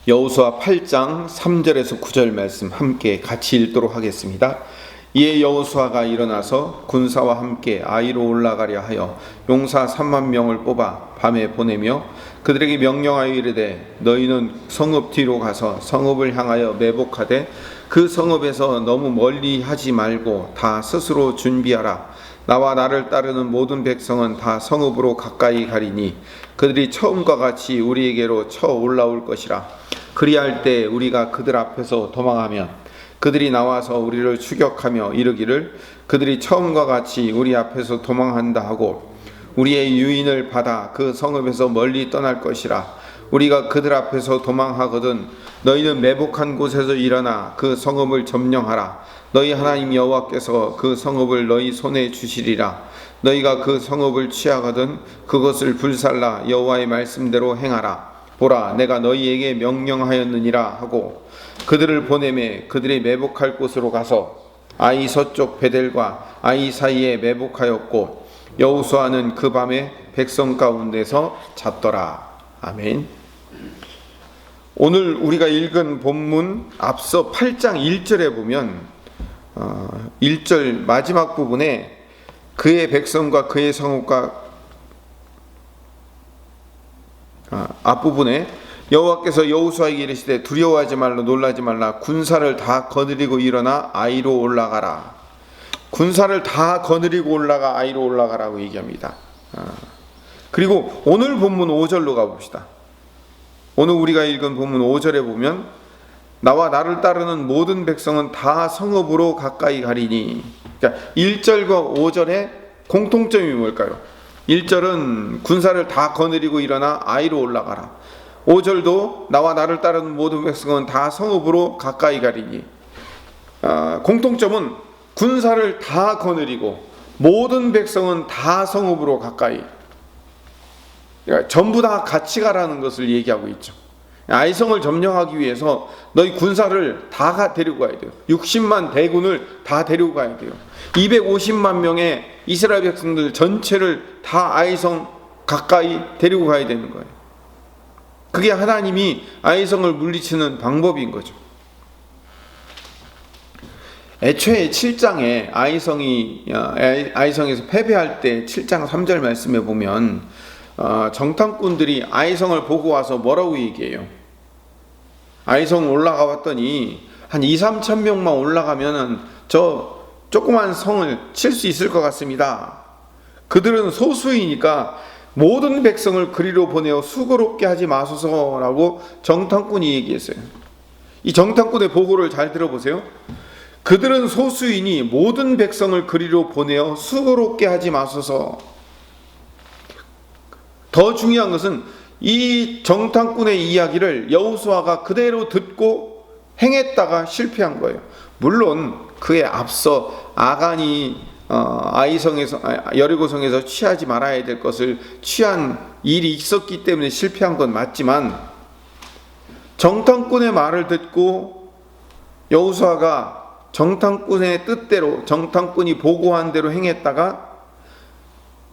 여호수아 8장 3절에서 9절 말씀 함께 같이 읽도록 하겠습니다. 이에 여호수아가 일어나서 군사와 함께 아이로 올라가려 하여 용사 3만 명을 뽑아 밤에 보내며 그들에게 명령하여 이르되 너희는 성읍 뒤로 가서 성읍을 향하여 매복하되 그 성읍에서 너무 멀리 하지 말고 다 스스로 준비하라. 나와 나를 따르는 모든 백성은 다 성읍으로 가까이 가리니 그들이 처음과 같이 우리에게로 쳐 올라올 것이라. 그리할 때 우리가 그들 앞에서 도망하면 그들이 나와서 우리를 추격하며 이르기를 그들이 처음과 같이 우리 앞에서 도망한다 하고 우리의 유인을 받아 그 성읍에서 멀리 떠날 것이라. 우리가 그들 앞에서 도망하거든 너희는 매복한 곳에서 일어나 그 성읍을 점령하라. 너희 하나님 여호와께서 그 성읍을 너희 손에 주시리라. 너희가 그 성읍을 취하거든 그것을 불살라 여호와의 말씀대로 행하라. 보라, 내가 너희에게 명령하였느니라 하고 그들을 보내매 그들이 매복할 곳으로 가서 아이 서쪽 베델과 아이 사이에 매복하였고 여호수아는 그 밤에 백성 가운데서 잤더라. 아멘. 오늘 우리가 읽은 본문 앞서 8장 1절에 보면 1절 마지막 부분에 그의 백성과 그의 성읍과 앞부분에 여호와께서 여호수아에게 이르시되 두려워하지 말라 놀라지 말라 군사를 다 거느리고 일어나 아이로 올라가라. 군사를 다 거느리고 올라가 아이로 올라가라고 얘기합니다. 그리고 오늘 본문 5절로 가봅시다. 오늘 우리가 읽은 본문 5절에 보면 나와 나를 따르는 모든 백성은 다 성읍으로 가까이 가리니. 그러니까 1절과 5절의 공통점이 뭘까요? 1절은 군사를 다 거느리고 일어나 아이로 올라가라. 5절도 나와 나를 따르는 모든 백성은 다 성읍으로 가까이 가리니. 공통점은 군사를 다 거느리고 모든 백성은 다 성읍으로 가까이. 그러니까 전부 다 같이 가라는 것을 얘기하고 있죠. 아이성을 점령하기 위해서 너희 군사를 다 데리고 가야 돼요. 60만 대군을 다 데리고 가야 돼요. 250만 명의 이스라엘 백성들 전체를 다 아이성 가까이 데리고 가야 되는 거예요. 그게 하나님이 아이성을 물리치는 방법인 거죠. 애초에 7장에 아이성에서 패배할 때 7장 3절 말씀에 보면 정탐꾼들이 아이성을 보고 와서 뭐라고 얘기해요? 아이성 올라가 봤더니 한 2-3천 명만 올라가면 저 조그만 성을 칠 수 있을 것 같습니다. 그들은 소수이니까 모든 백성을 그리로 보내어 수고롭게 하지 마소서라고 정탐꾼이 얘기했어요. 이 정탐꾼의 보고를 잘 들어보세요. 그들은 소수이니 모든 백성을 그리로 보내어 수고롭게 하지 마소서. 더 중요한 것은 이 정탐꾼의 이야기를 여호수아가 그대로 듣고 행했다가 실패한 거예요. 물론 그에 앞서 아간이 여리고성에서 취하지 말아야 될 것을 취한 일이 있었기 때문에 실패한 건 맞지만 정탐꾼의 말을 듣고 여호수아가 정탐꾼의 뜻대로 정탐꾼이 보고한 대로 행했다가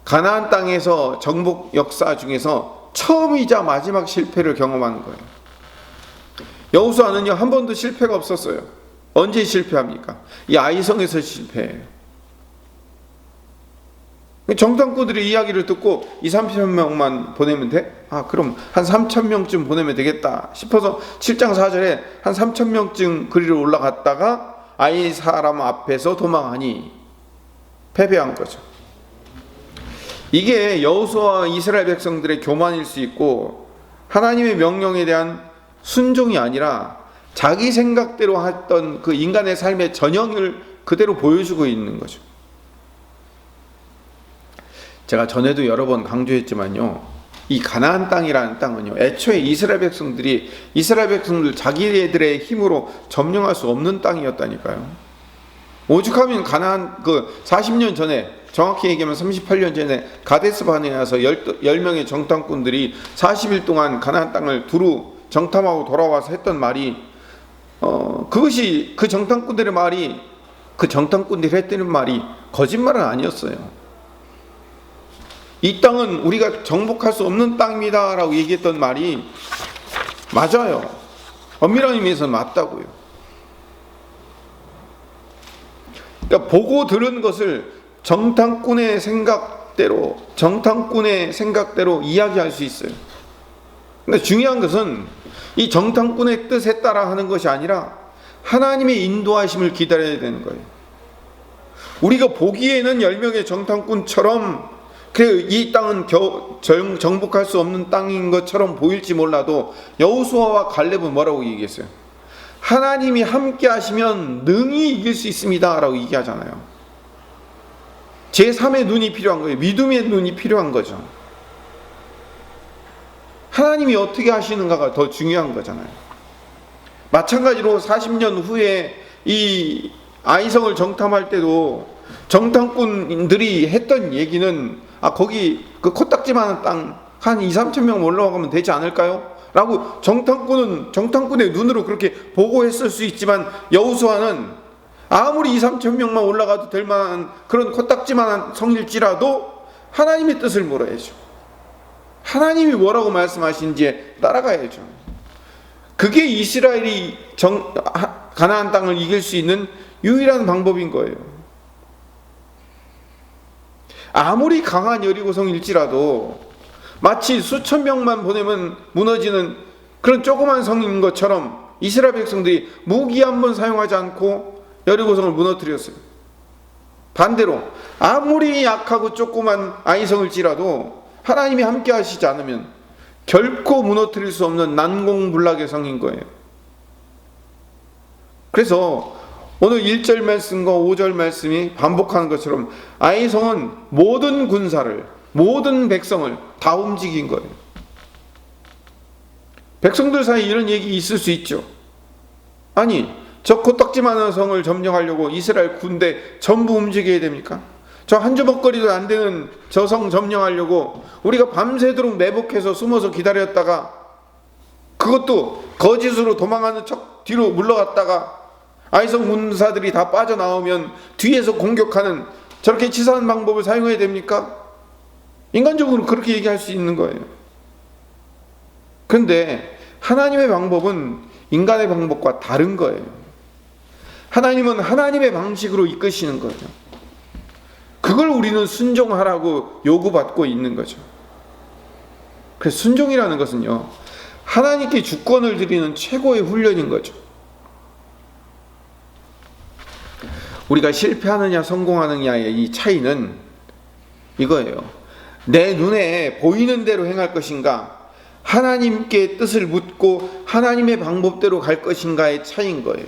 가나안 땅에서 정복 역사 중에서 처음이자 마지막 실패를 경험하는 거예요. 여호수아는요 한 번도 실패가 없었어요. 언제 실패합니까? 이 아이성에서 실패해요. 정탐꾼들의 이야기를 듣고 2-3천명만 보내면 돼? 그럼 한 3천명쯤 보내면 되겠다 싶어서 7장 4절에 한 3천명쯤 그리로 올라갔다가 아이 사람 앞에서 도망하니 패배한 거죠. 이게 여호수아와 이스라엘 백성들의 교만일 수 있고 하나님의 명령에 대한 순종이 아니라 자기 생각대로 했던 그 인간의 삶의 전형을 그대로 보여주고 있는 거죠. 제가 전에도 여러 번 강조했지만요, 이 가나안 땅이라는 땅은요 애초에 이스라엘 백성들 자기들의 힘으로 점령할 수 없는 땅이었다니까요. 오죽하면 가나안 40년 전에, 정확히 얘기하면 38년 전에 가데스 바네아에서 10명의 정탐꾼들이 40일 동안 가나안 땅을 두루 정탐하고 돌아와서 했던 말이 그것이 그 정탐꾼들의 말이, 그 정탐꾼들이 했다는 말이 거짓말은 아니었어요. 이 땅은 우리가 정복할 수 없는 땅입니다 라고 얘기했던 말이 맞아요. 엄밀한 의미에서는 맞다고요. 그러니까 보고 들은 것을 정탐꾼의 생각대로 이야기할 수 있어요. 근데 중요한 것은 이 정탐꾼의 뜻에 따라 하는 것이 아니라 하나님의 인도하심을 기다려야 되는 거예요. 우리가 보기에는 10명의 정탐꾼처럼 그래 이 땅은 정복할 수 없는 땅인 것처럼 보일지 몰라도 여호수아와 갈렙은 뭐라고 얘기했어요? 하나님이 함께 하시면 능히 이길 수 있습니다 라고 얘기하잖아요. 제3의 눈이 필요한 거예요. 믿음의 눈이 필요한 거죠. 하나님이 어떻게 하시는가가 더 중요한 거잖아요. 마찬가지로 40년 후에 이 아이성을 정탐할 때도 정탐꾼들이 했던 얘기는 거기 그 코딱지만한 땅 한 2-3천 명 올라가면 되지 않을까요? 라고 정탐꾼의 눈으로 그렇게 보고했을 수 있지만 여호수아는 아무리 2-3천 명만 올라가도 될 만한 그런 코딱지만한 성일지라도 하나님의 뜻을 물어야죠. 하나님이 뭐라고 말씀하시는지에 따라가야죠. 그게 이스라엘이 가나안 땅을 이길 수 있는 유일한 방법인 거예요. 아무리 강한 여리고성일지라도 마치 수천 명만 보내면 무너지는 그런 조그만 성인 것처럼 이스라엘 백성들이 무기 한 번 사용하지 않고 여리고성을 무너뜨렸어요. 반대로 아무리 약하고 조그만 아이성일지라도 하나님이 함께 하시지 않으면 결코 무너뜨릴 수 없는 난공불락의 성인 거예요. 그래서 오늘 1절 말씀과 5절 말씀이 반복하는 것처럼 아이성은 모든 군사를, 모든 백성을 다 움직인 거예요. 백성들 사이에 이런 얘기 있을 수 있죠. 아니, 저 코딱지만한 성을 점령하려고 이스라엘 군대 전부 움직여야 됩니까? 저 한 주먹거리도 안 되는 저 성 점령하려고 우리가 밤새도록 매복해서 숨어서 기다렸다가 그것도 거짓으로 도망하는 척 뒤로 물러갔다가 아이성 군사들이 다 빠져나오면 뒤에서 공격하는 저렇게 치사한 방법을 사용해야 됩니까? 인간적으로 그렇게 얘기할 수 있는 거예요. 그런데 하나님의 방법은 인간의 방법과 다른 거예요. 하나님은 하나님의 방식으로 이끄시는 거예요. 그걸 우리는 순종하라고 요구받고 있는 거죠. 그래서 순종이라는 것은요, 하나님께 주권을 드리는 최고의 훈련인 거죠. 우리가 실패하느냐 성공하느냐의 이 차이는 이거예요. 내 눈에 보이는 대로 행할 것인가, 하나님께 뜻을 묻고 하나님의 방법대로 갈 것인가의 차이인 거예요.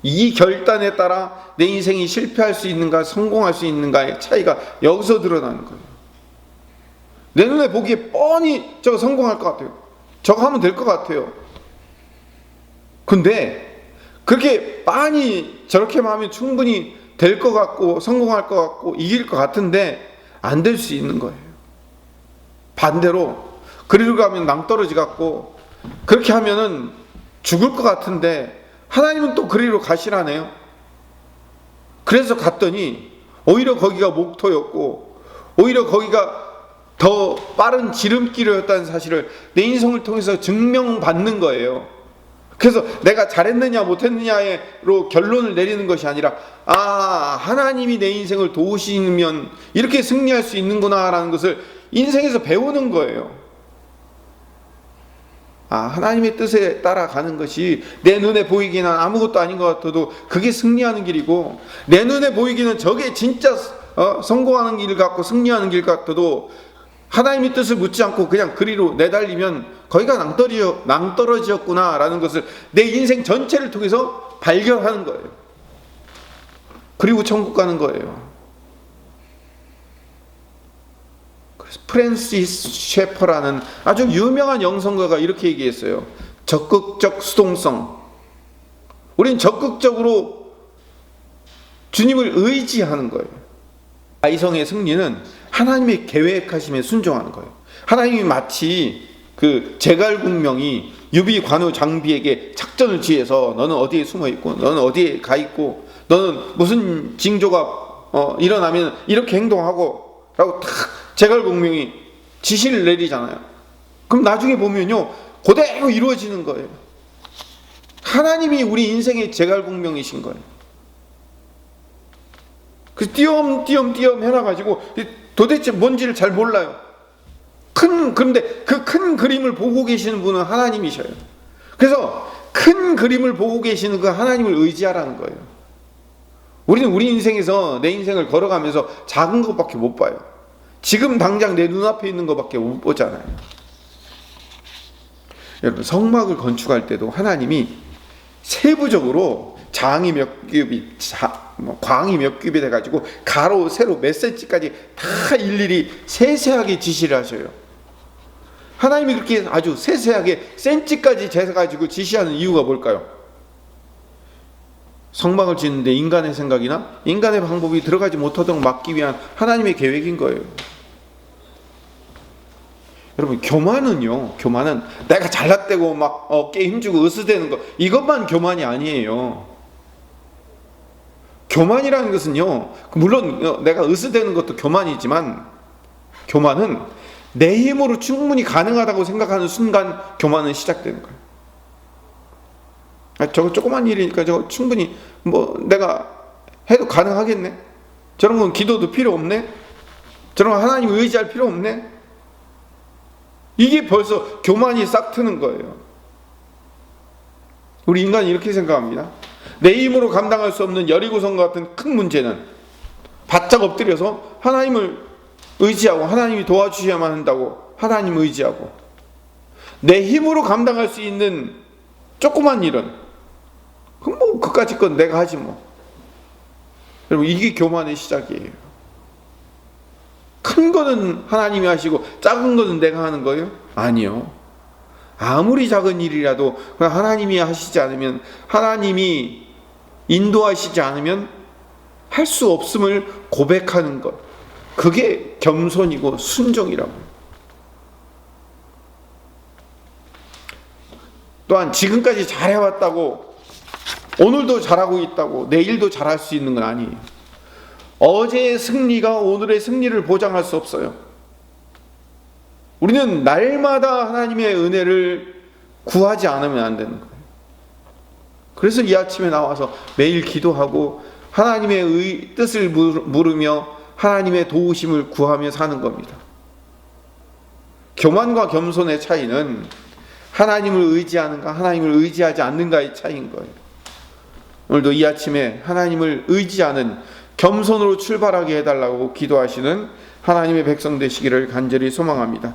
이 결단에 따라 내 인생이 실패할 수 있는가 성공할 수 있는가의 차이가 여기서 드러나는 거예요. 내 눈에 보기에 뻔히 저거 성공할 것 같아요. 저거 하면 될 것 같아요. 근데 그렇게 빤히 저렇게만 하면 충분히 될 것 같고 성공할 것 같고 이길 것 같은데 안 될 수 있는 거예요. 반대로 그리로 가면 낭떠러지 같고 그렇게 하면은 죽을 것 같은데 하나님은 또 그리로 가시라네요. 그래서 갔더니 오히려 거기가 목토였고 오히려 거기가 더 빠른 지름길이었다는 사실을 내 인생을 통해서 증명받는 거예요. 그래서 내가 잘했느냐 못했느냐로 결론을 내리는 것이 아니라 하나님이 내 인생을 도우시면 이렇게 승리할 수 있는구나 라는 것을 인생에서 배우는 거예요. 하나님의 뜻에 따라가는 것이 내 눈에 보이기는 아무것도 아닌 것 같아도 그게 승리하는 길이고, 내 눈에 보이기는 저게 진짜 성공하는 길 같고 승리하는 길 같아도 하나님의 뜻을 묻지 않고 그냥 그리로 내달리면 거기가 낭떠러지였구나 라는 것을 내 인생 전체를 통해서 발견하는 거예요. 그리고 천국 가는 거예요. 그래서 프랜시스 셰퍼라는 아주 유명한 영성가가 이렇게 얘기했어요. 적극적 수동성. 우린 적극적으로 주님을 의지하는 거예요. 아이성의 승리는 하나님의 계획하심에 순종하는 거예요. 하나님이 마치 그 제갈국명이 유비 관우 장비에게 작전을 지어서 너는 어디에 숨어 있고 너는 어디에 가 있고 너는 무슨 징조가 일어나면 이렇게 행동하고 라고 탁 제갈국명이 지시를 내리잖아요. 그럼 나중에 보면요 그대로 이루어지는 거예요. 하나님이 우리 인생의 제갈공명이신 거예요. 그 띄엄띄엄 해놔가지고 도대체 뭔지를 잘 몰라요. 그런데 그 큰 그림을 보고 계시는 분은 하나님이셔요. 그래서 큰 그림을 보고 계시는 그 하나님을 의지하라는 거예요. 우리는 우리 인생에서 내 인생을 걸어가면서 작은 것밖에 못 봐요. 지금 당장 내 눈앞에 있는 것밖에 못 보잖아요. 여러분, 성막을 건축할 때도 하나님이 세부적으로 장이 몇 큐빗, 광이 몇 큐빗 해가지고 가로, 세로 몇 센치까지 다 일일이 세세하게 지시를 하셔요. 하나님이 그렇게 아주 세세하게 센치까지 재가지고 지시하는 이유가 뭘까요? 성막을 짓는데 인간의 생각이나 인간의 방법이 들어가지 못하도록 막기 위한 하나님의 계획인 거예요. 여러분, 교만은 내가 잘났다고 막 어깨에 힘주고 으스대는 거, 이것만 교만이 아니에요. 교만이라는 것은요, 물론 내가 으스대는 것도 교만이지만, 교만은 내 힘으로 충분히 가능하다고 생각하는 순간 교만은 시작되는 거예요. 저거 조그만 일이니까 저거 충분히 내가 해도 가능하겠네. 저런 건 기도도 필요 없네. 저런 건 하나님 의지할 필요 없네. 이게 벌써 교만이 싹 트는 거예요. 우리 인간이 이렇게 생각합니다. 내 힘으로 감당할 수 없는 여리고성과 같은 큰 문제는 바짝 엎드려서 하나님을 의지하고 하나님이 도와주셔야만 한다고 하나님 의지하고, 내 힘으로 감당할 수 있는 조그만 일은 그까짓 건 내가 하지 뭐. 여러분, 이게 교만의 시작이에요. 큰 거는 하나님이 하시고 작은 거는 내가 하는 거예요? 아니요. 아무리 작은 일이라도 하나님이 하시지 않으면, 하나님이 인도하시지 않으면 할 수 없음을 고백하는 것, 그게 겸손이고 순종이라고. 또한 지금까지 잘해왔다고 오늘도 잘하고 있다고 내일도 잘할 수 있는 건 아니에요. 어제의 승리가 오늘의 승리를 보장할 수 없어요. 우리는 날마다 하나님의 은혜를 구하지 않으면 안 되는 거예요. 그래서 이 아침에 나와서 매일 기도하고 하나님의 뜻을 물으며 하나님의 도우심을 구하며 사는 겁니다. 교만과 겸손의 차이는 하나님을 의지하는가 하나님을 의지하지 않는가의 차이인 거예요. 오늘도 이 아침에 하나님을 의지하는 겸손으로 출발하게 해달라고 기도하시는 하나님의 백성 되시기를 간절히 소망합니다.